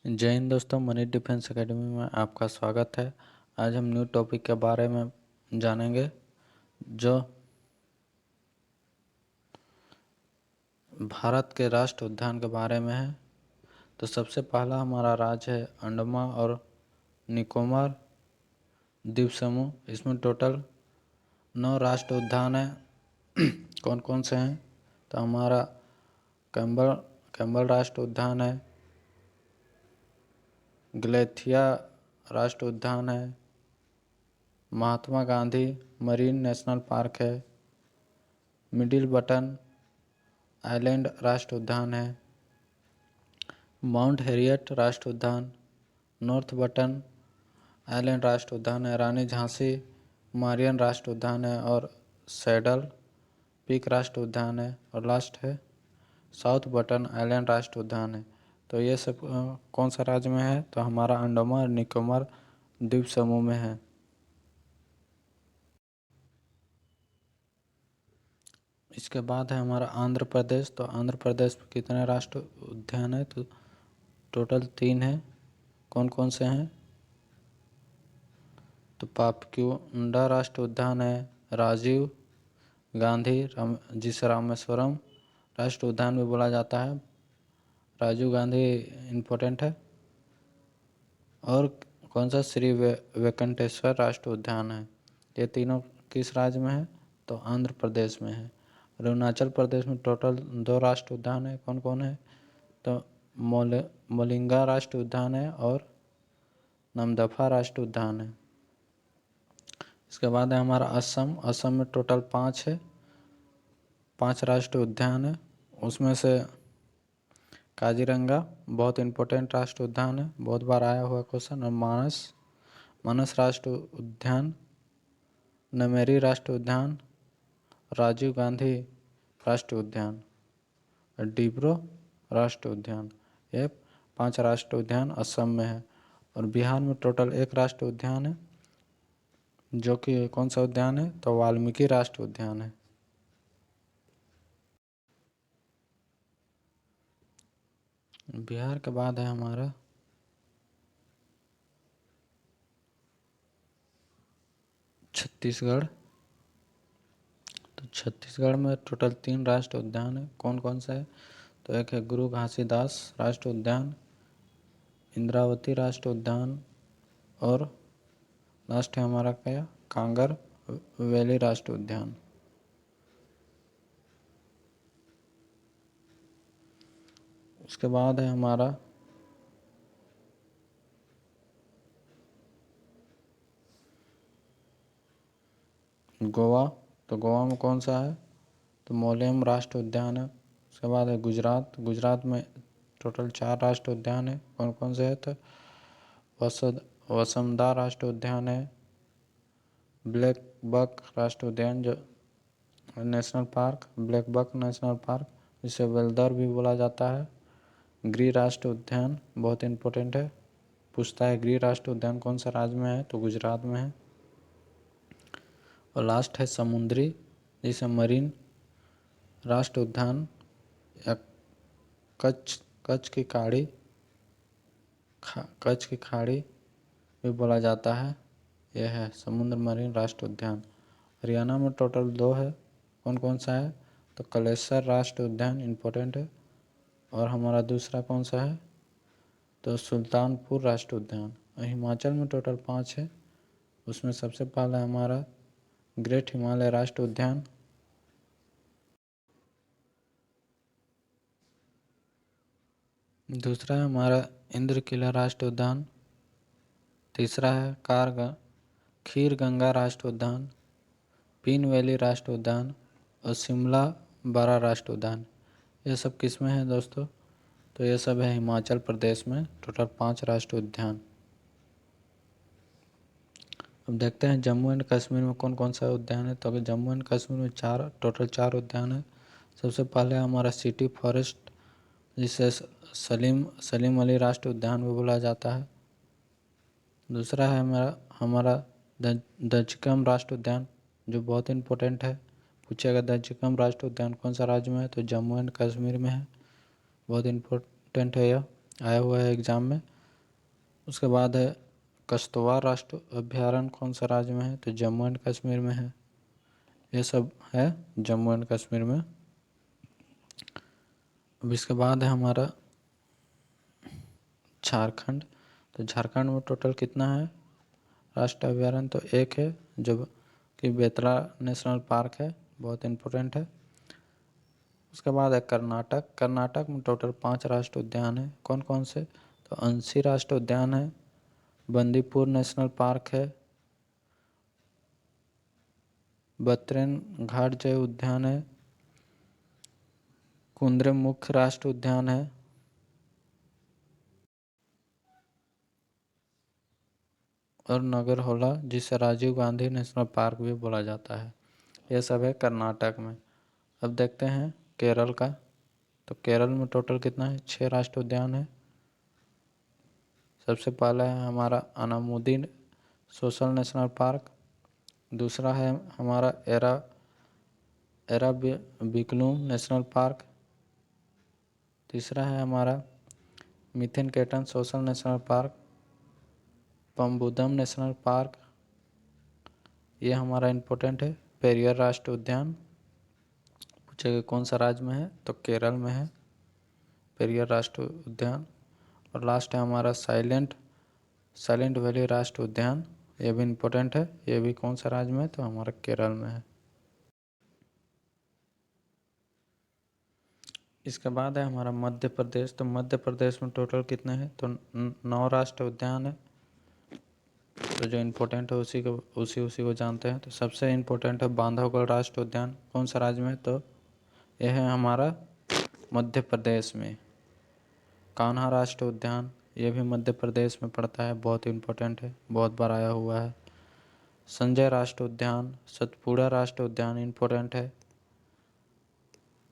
जय हिंद दोस्तों, money defence academy में आपका स्वागत है। आज हम न्यू टॉपिक के बारे में जानेंगे जो भारत के राष्ट्र उद्यान के बारे में है। तो सबसे पहला हमारा राज्य है अंडमान और निकोबार द्वीप समूह। इसमें टोटल 9 राष्ट्र उद्यान हैं। कौन कौन से हैं? तो हमारा कैम्बल राष्ट्र उद्यान है, ग्लेथिया राष्ट्र उद्यान है, Mahatma Gandhi marine national park है, मिडिल बटन आइलैंड राष्ट्र उद्यान है, माउंट हैरियट राष्ट्र उद्यान, नॉर्थ बटन आइलैंड राष्ट्र उद्यान है, रानी झांसी मारियन राष्ट्र उद्यान है और सैडल पीक राष्ट्र उद्यान है, और लास्ट है साउथ बटन आइलैंड राष्ट्र उद्यान है। तो ये सब कौन सा राज्य में है? तो हमारा अंडमान और निकोबार द्वीप समूह में है। इसके बाद है हमारा आंध्र प्रदेश। तो आंध्र प्रदेश में कितने राष्ट्र उद्यान है? तो टोटल 3 है। कौन कौन से हैं? तो पापक्यूंडा राष्ट्र उद्यान है, राजीव गांधी जिसे रामेश्वरम राष्ट्र उद्यान भी बोला जाता है। राजीव गांधी इम्पोर्टेंट है। और कौन सा? श्री वेंकटेश्वर राष्ट्र उद्यान है। ये तीनों किस राज्य में है? तो आंध्र प्रदेश में है। अरुणाचल प्रदेश में टोटल 2 राष्ट्र उद्यान है। कौन कौन है? तो मोलिंगा राष्ट्र उद्यान है और नामदफा राष्ट्र उद्यान है। इसके बाद है हमारा असम। असम में टोटल 5 है, 5 राष्ट्र उद्यान है। उसमें से काजीरंगा बहुत इम्पोर्टेंट राष्ट्र उद्यान है, बहुत बार आया हुआ क्वेश्चन। और मानस राष्ट्र उद्यान, नमेरी राष्ट्र उद्यान, राजीव गांधी राष्ट्र उद्यान और डिब्रू राष्ट्र उद्यान। ये 5 राष्ट्र उद्यान असम में है। और बिहार में टोटल 1 राष्ट्र उद्यान है, जो कि कौन सा उद्यान है? तो वाल्मीकि राष्ट्र उद्यान है। बिहार के बाद है हमारा छत्तीसगढ़। तो छत्तीसगढ़ में टोटल 3 राष्ट्र उद्यान है। कौन कौन सा है? तो एक है गुरु घासीदास राष्ट्र उद्यान, इंद्रावती राष्ट्र उद्यान और लास्ट है हमारा क्या? कांगर वैली राष्ट्र उद्यान। उसके बाद है हमारा गोवा। तो गोवा में कौन सा है? तो मोलेम राष्ट्र उद्यान है। उसके बाद है गुजरात। गुजरात में टोटल 4 राष्ट्र उद्यान है। कौन कौन से है? तो वसुंधरा राष्ट्र उद्यान है, ब्लैक बक राष्ट्र उद्यान जो national park, black buck national park जिसे वेल्दर भी बोला जाता है, गिर राष्ट्र उद्यान बहुत इम्पोर्टेंट है, पूछता है गिर राष्ट्र उद्यान कौन सा राज्य में है? तो गुजरात में है। और लास्ट है समुद्री जिसे मरीन राष्ट्र उद्यान या कच्छ की खाड़ी भी बोला जाता है। यह है समुद्र मरीन राष्ट्र उद्यान। हरियाणा में टोटल 2 है। कौन कौन सा है? तो कलेसर राष्ट्र उद्यान इम्पोर्टेंट है। और हमारा दूसरा कौन सा है? तो सुल्तानपुर राष्ट्र उद्यान। और हिमाचल में टोटल 5 है। उसमें सबसे पहला हमारा ग्रेट हिमालय राष्ट्र उद्यान, दूसरा है हमारा इंद्र किला राष्ट्र उद्यान, तीसरा है खीर गंगा राष्ट्र उद्यान, पीन वैली राष्ट्र उद्यान और शिमला बारा राष्ट्र उद्यान। ये सब किस में है दोस्तों? तो ये सब है हिमाचल प्रदेश में, टोटल 5 राष्ट्र उद्यान। अब देखते हैं जम्मू एंड कश्मीर में कौन कौन सा उद्यान है। तो अगर जम्मू एंड कश्मीर में टोटल 4 उद्यान है। सबसे पहले हमारा सिटी फॉरेस्ट जिसे सलीम अली राष्ट्र उद्यान भी बोला जाता है। दूसरा है हमारा दंचकम राष्ट्र उद्यान जो बहुत इम्पोर्टेंट है, पूछेगा दंचकम राष्ट्र उद्यान कौन सा राज्य में है? तो जम्मू एंड कश्मीर में है, बहुत इम्पोर्टेंट है, यह आया हुआ है एग्जाम में। उसके बाद है कश्तवाड़ राष्ट्रीय अभयारण्य कौन सा राज्य में है, तो जम्मू एंड कश्मीर में है। ये सब है जम्मू एंड कश्मीर में। अब इसके बाद है हमारा झारखंड। तो झारखंड में टोटल कितना है राष्ट्रीय अभयारण्य, तो एक है जो कि बेतला नेशनल पार्क है, बहुत इम्पोर्टेंट है। उसके बाद है कर्नाटक। कर्नाटक में टोटल 5 राष्ट्रीय उद्यान है। कौन कौन से, तो अंशी राष्ट्रीय उद्यान है, बंदीपुर नेशनल पार्क है, बत्रेन घाट जैव उद्यान है, कुद्रेमुख राष्ट्रीय उद्यान है, और नगरहोला जिसे राजीव गांधी नेशनल पार्क भी बोला जाता है। यह सब है कर्नाटक में। अब देखते हैं केरल का। तो केरल में टोटल कितना है, 6 राष्ट्रीय उद्यान है। सबसे पहला है हमारा अनामुदी सोशल नेशनल पार्क, दूसरा है हमारा एराविकुलम नेशनल पार्क, तीसरा है हमारा मिथिनकेटन सोशल नेशनल पार्क, पम्बुदम नेशनल पार्क, ये हमारा इम्पोर्टेंट है। पेरियार राष्ट्रीय उद्यान, पूछेगा कौन सा राज्य में है, तो केरल में है पेरियार राष्ट्रीय उद्यान। और लास्ट है हमारा साइलेंट वैली राष्ट्रीय उद्यान, ये भी इम्पोर्टेंट है। ये भी कौन सा राज्य में है, तो हमारा केरल में है। इसके बाद है हमारा मध्य प्रदेश। तो मध्य प्रदेश में टोटल कितने हैं, तो 9 राष्ट्रीय उद्यान है। तो जो इम्पोर्टेंट है उसी को जानते हैं। तो सबसे इम्पोर्टेंट है बांधवगढ़ राष्ट्रीय उद्यान, कौन सा राज्य में है, तो यह है हमारा मध्य प्रदेश में। कान्हा राष्ट्रीय उद्यान, ये भी मध्य प्रदेश में पड़ता है, बहुत इम्पोर्टेंट है, बहुत बार आया हुआ है। संजय राष्ट्रीय उद्यान, सतपुड़ा राष्ट्रीय उद्यान इम्पोर्टेंट है,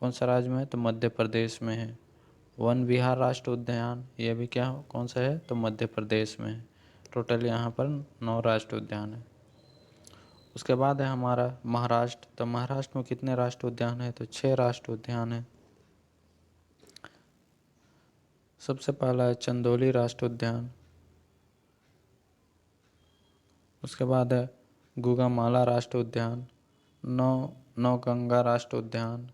कौन सा राज्य में है, तो मध्य प्रदेश में है। वन विहार राष्ट्रीय उद्यान, ये भी कौन सा है, तो मध्य प्रदेश में है। टोटल यहाँ पर 9 राष्ट्रीय उद्यान है। उसके बाद है हमारा महाराष्ट्र। तो महाराष्ट्र में कितने राष्ट्रीय उद्यान है, तो 6 राष्ट्रीय उद्यान है। सबसे पहला है चंदौली राष्ट्रीय उद्यान, उसके बाद है गुगामाला राष्ट्रीय उद्यान, नौगंगा राष्ट्रीय उद्यान,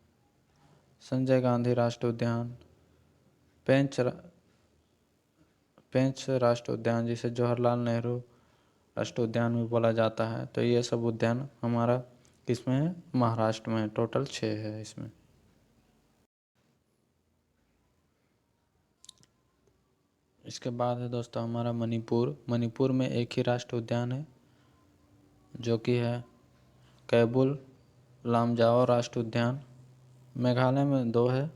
संजय गांधी राष्ट्रीय उद्यान, पेंच राष्ट्रीय उद्यान जिसे जवाहरलाल नेहरू राष्ट्रीय उद्यान भी बोला जाता है। तो ये सब उद्यान हमारा किसमें है, महाराष्ट्र में है। टोटल 6 है इसमें। इसके बाद है दोस्तों हमारा मणिपुर। मणिपुर में एक ही राष्ट्रीय उद्यान है जो कि है कैबुल लामजाओ राष्ट्रीय उद्यान। मेघालय में 2 है।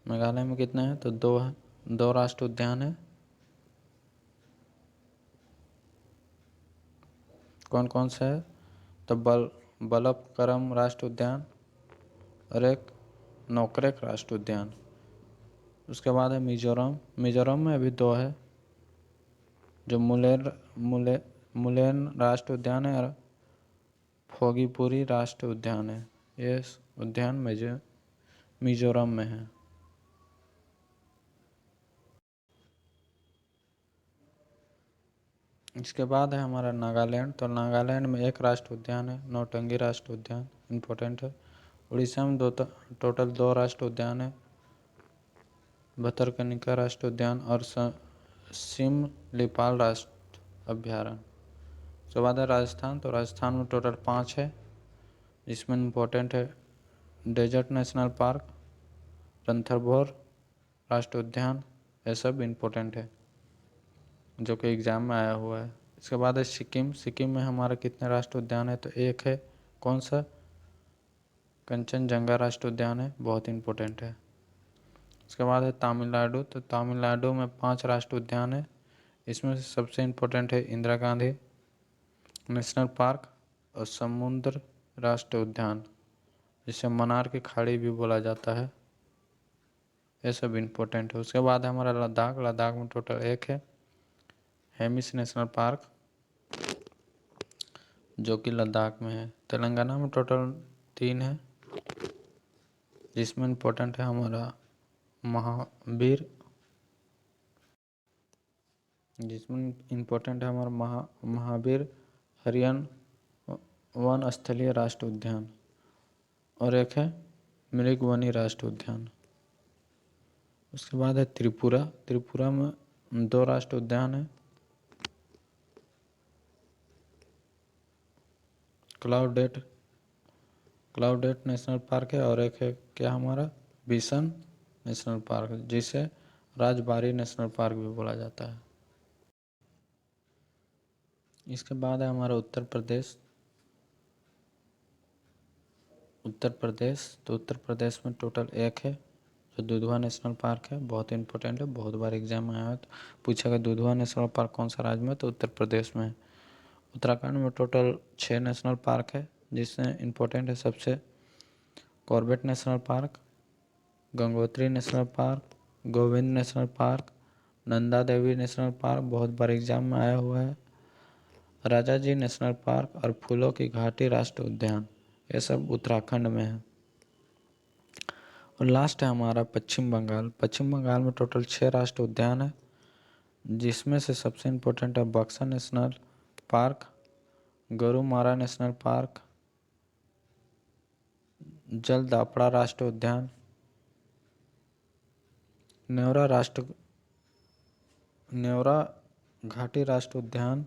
मेघालय में कितने हैं, तो 2 है, 2 राष्ट्रीय उद्यान है। कौन कौन से है, तो बलपक्रम राष्ट्रीय उद्यान और एक नोकरेक राष्ट्रीय उद्यान। उसके बाद है मिजोरम में अभी 2 है, जो मुलेन राष्ट्रीय उद्यान है और फोगीपुरी राष्ट्रीय उद्यान है। ये उद्यान मिजोरम में है। इसके बाद है हमारा नागालैंड। तो नागालैंड में एक राष्ट्रीय उद्यान है, नौटंगी राष्ट्रीय उद्यान इम्पोर्टेंट है। उड़ीसा में टोटल 2 राष्ट्रीय उद्यान है, भतरकनिका राष्ट्रीय उद्यान और सिमलीपाल राष्ट्रीय अभ्यारण्य। उसके बाद है राजस्थान। तो राजस्थान में टोटल 5 है, जिसमें इम्पोर्टेंट है डेजर्ट नेशनल पार्क, रणथंभौर राष्ट्रीय उद्यान, ये सब इम्पोर्टेंट है जो कि एग्ज़ाम में आया हुआ है। इसके बाद है सिक्किम में हमारा कितने राष्ट्रीय उद्यान है, तो एक है, कौन सा, कंचनजंगा राष्ट्रीय उद्यान है, बहुत इम्पोर्टेंट है। इसके बाद है तमिलनाडु। तो तमिलनाडु में 5 राष्ट्रीय उद्यान है, इसमें से सबसे इम्पोर्टेंट है इंदिरा गांधी नेशनल पार्क और समुद्र राष्ट्रीय उद्यान जिसे मन्नार की खाड़ी भी बोला जाता है। ये सब इम्पोर्टेंट है। उसके बाद है हमारा लद्दाख में टोटल 1 है, हेमिस नेशनल पार्क जो कि लद्दाख में है। तेलंगाना में टोटल 3 है, जिसमें इम्पोर्टेंट है हमारा महावीर जिसमें इम्पोर्टेंट है हमारा महावीर हरियाण वन स्थलीय राष्ट्रीय उद्यान, और एक है मृगवनी राष्ट्रीय उद्यान। उसके बाद है त्रिपुरा। त्रिपुरा में 2 राष्ट्रीय उद्यान है, क्लाउडेट नेशनल पार्क है, और एक है क्या हमारा बिसन नेशनल पार्क, जिसे राजबारी नेशनल पार्क भी बोला जाता है। इसके बाद है हमारा उत्तर प्रदेश। तो उत्तर प्रदेश में टोटल एक है, जो दुधवा नेशनल पार्क है, बहुत इंपॉर्टेंट है, बहुत बार एग्जाम में आया है तो पूछेगा दुधवा नेशनल पार्क कौन सा राज्य में, तो उत्तर प्रदेश में है। उत्तराखंड में टोटल 6 नेशनल पार्क है, जिसमें इम्पोर्टेंट है सबसे Corbett national park, Gangotri national park, Govind national park, Nanda Devi national park, बहुत बार एग्जाम में आया हुआ है, राजा जी नेशनल पार्क और फूलों की घाटी राष्ट्रीय उद्यान। ये सब उत्तराखंड में है। और लास्ट है हमारा पश्चिम बंगाल। पश्चिम बंगाल में टोटल 6 राष्ट्रीय उद्यान है, जिसमें से सबसे इम्पोर्टेंट है बक्सा national park, Gorumara national park, जलदापड़ा राष्ट्रीय उद्यान, नेवरा घाटी राष्ट्रीय उद्यान,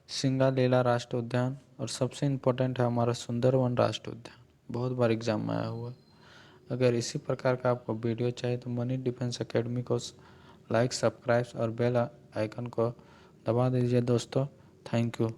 सिंगालीला राष्ट्रीय उद्यान, और सबसे इम्पोर्टेंट है हमारा सुंदरवन राष्ट्रीय उद्यान, बहुत बार एग्जाम में आया हुआ है। अगर इसी प्रकार का आपको वीडियो चाहिए तो मनी डिफेंस एकेडमी को लाइक, सब्सक्राइब और बेल आइकन को दबा दीजिए दोस्तों। Thank you.